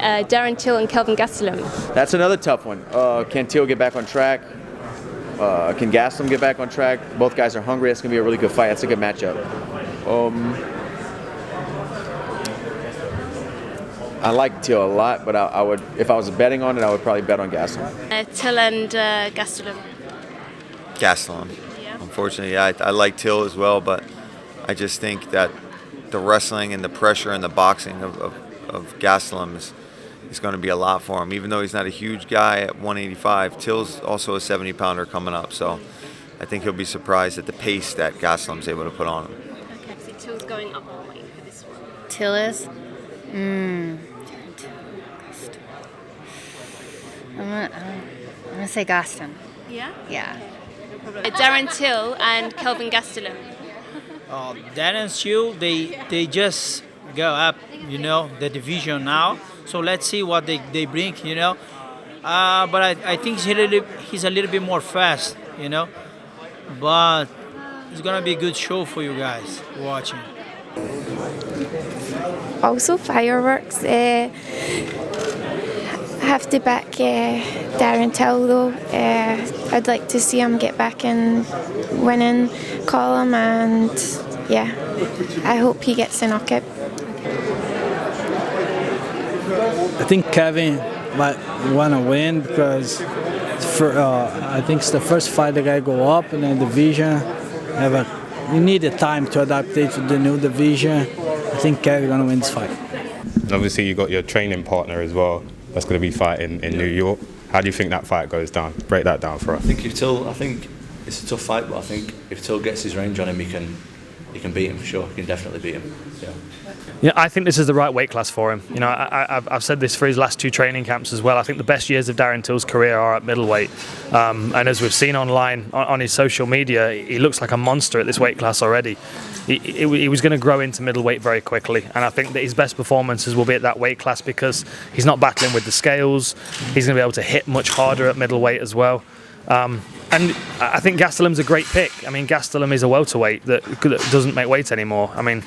Darren Till and Kelvin Gastelum. That's another tough one. Can Till get back on track? Can Gastelum get back on track? Both guys are hungry. That's going to be a really good fight. That's a good matchup. I like Till a lot, but I would, if I was betting on it, I would probably bet on Gastelum. Till and Gastelum. Gastelum. Yeah. Unfortunately, I like Till as well, but I just think that the wrestling and the pressure and the boxing of Gastelum is going to be a lot for him. Even though he's not a huge guy at 185, Till's also a 70-pounder coming up, so I think he'll be surprised at the pace that Gastelum's able to put on him. Okay, so Till's going up a weight for this one. Till is? I'm gonna say Gaston. Yeah? Yeah. Darren Till and Kelvin Gastelum. Darren and Till, they just go up, the division now. So let's see what they bring, But I think he's a little bit more fast, But it's gonna be a good show for you guys watching. Also fireworks. Have to back Darren Till though. I'd like to see him get back in winning column, and yeah, I hope he gets a knockout. I think Kevin might want to win because I think it's the first fight the guy go up in the division. You need the time to adapt to the new division. I think Kevin's gonna win this fight. And obviously you got your training partner as well. That's going to be fighting in New York. How do you think that fight goes down? Break that down for us. I think it's a tough fight, but I think if Till gets his range on him, he can beat him for sure. He can definitely beat him. Yeah, I think this is the right weight class for him. I've said this for his last two training camps as well. I think the best years of Darren Till's career are at middleweight. And as we've seen online on his social media, he looks like a monster at this weight class already. He was going to grow into middleweight very quickly, and I think that his best performances will be at that weight class because he's not battling with the scales. He's going to be able to hit much harder at middleweight as well. And I think Gastelum's a great pick. I mean, Gastelum is a welterweight that doesn't make weight anymore. I mean,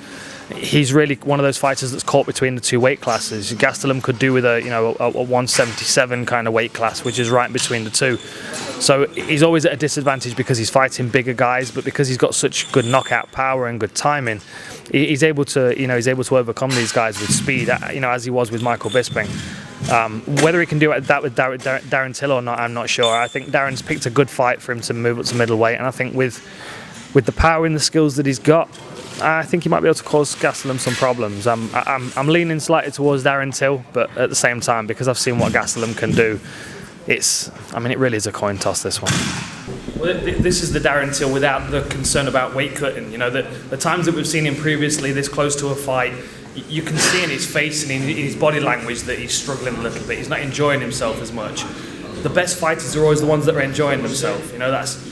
he's really one of those fighters that's caught between the two weight classes. Gastelum could do with a 177 kind of weight class, which is right between the two. So he's always at a disadvantage because he's fighting bigger guys, but because he's got such good knockout power and good timing, he's able to overcome these guys with speed, as he was with Michael Bisping. Whether he can do that with Darren Till or not, I'm not sure. I think Darren's picked a good fight for him to move up to middleweight, and I think with the power and the skills that he's got, I think he might be able to cause Gastelum some problems. I'm leaning slightly towards Darren Till, but at the same time, because I've seen what Gastelum can do, it really is a coin toss, this one. Well, this is the Darren Till without the concern about weight cutting. The times that we've seen him previously this close to a fight, you can see in his face and in his body language that he's struggling a little bit. He's not enjoying himself as much. The best fighters are always the ones that are enjoying themselves.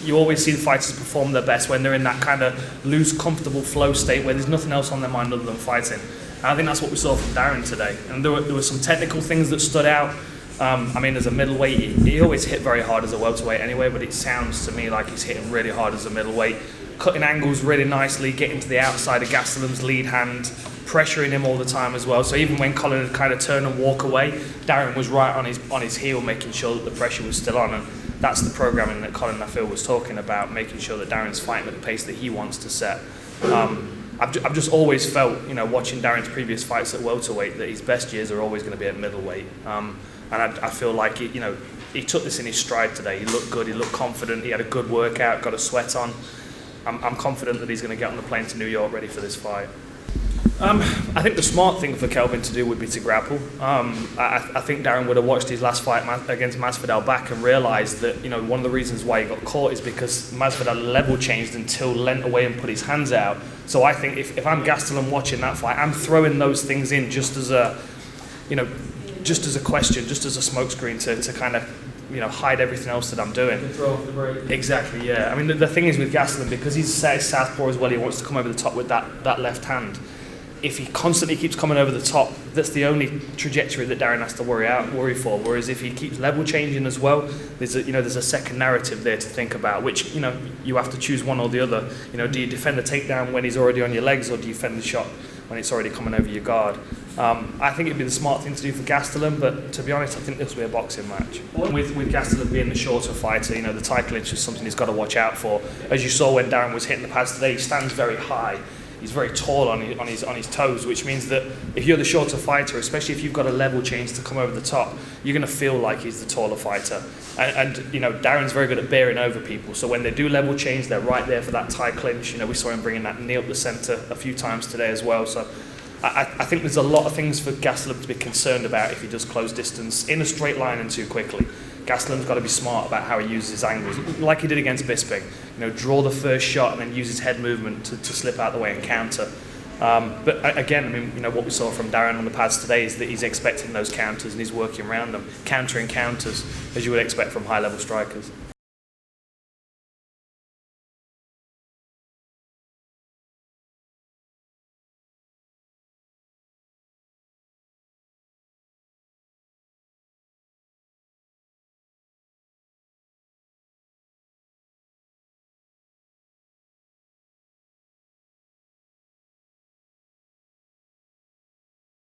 You always see the fighters perform their best when they're in that kind of loose, comfortable flow state where there's nothing else on their mind other than fighting. And I think that's what we saw from Darren today. And there were some technical things that stood out. As a middleweight, he always hit very hard as a welterweight anyway, but it sounds to me like he's hitting really hard as a middleweight. Cutting angles really nicely, getting to the outside of Gastelum's lead hand, pressuring him all the time as well. So even when Colin would kind of turn and walk away, Darren was right on his heel, making sure that the pressure was still on. And that's the programming that Colin, I feel, was talking about, making sure that Darren's fighting at the pace that he wants to set. I've just always felt, watching Darren's previous fights at welterweight, that his best years are always going to be at middleweight. And I feel like he took this in his stride today. He looked good, he looked confident, he had a good workout, got a sweat on. I'm confident that he's going to get on the plane to New York ready for this fight. I think the smart thing for Kelvin to do would be to grapple. I think Darren would have watched his last fight against Masvidal back and realised that one of the reasons why he got caught is because Masvidal level changed until leant away and put his hands out. So I think if I'm Gastelum watching that fight, I'm throwing those things in just as a question, just as a smokescreen to kind of hide everything else that I'm doing. Throw off the break. Exactly, yeah. I mean, the thing is with Gastelum, because he's southpaw as well, he wants to come over the top with that left hand. If he constantly keeps coming over the top, that's the only trajectory that Darren has to worry for. Whereas if he keeps level changing as well, there's a second narrative there to think about, which you have to choose one or the other. Do you defend the takedown when he's already on your legs, or do you defend the shot when it's already coming over your guard? I think it'd be the smart thing to do for Gastelum, but to be honest, I think this will be a boxing match. With Gastelum being the shorter fighter, the title clinch is something he's got to watch out for. As you saw when Darren was hitting the pads today, he stands very high. He's very tall on his toes, which means that if you're the shorter fighter, especially if you've got a level change to come over the top, you're going to feel like he's the taller fighter. And Darren's very good at bearing over people. So when they do level change, they're right there for that tie clinch. We saw him bringing that knee up the centre a few times today as well. So I think there's a lot of things for Gastelum to be concerned about if he does close distance in a straight line and too quickly. Gastelum's got to be smart about how he uses his angles, like he did against Bisping. Draw the first shot and then use his head movement to slip out the way and counter. But again, what we saw from Darren on the pads today is that he's expecting those counters and he's working around them, countering counters, as you would expect from high-level strikers.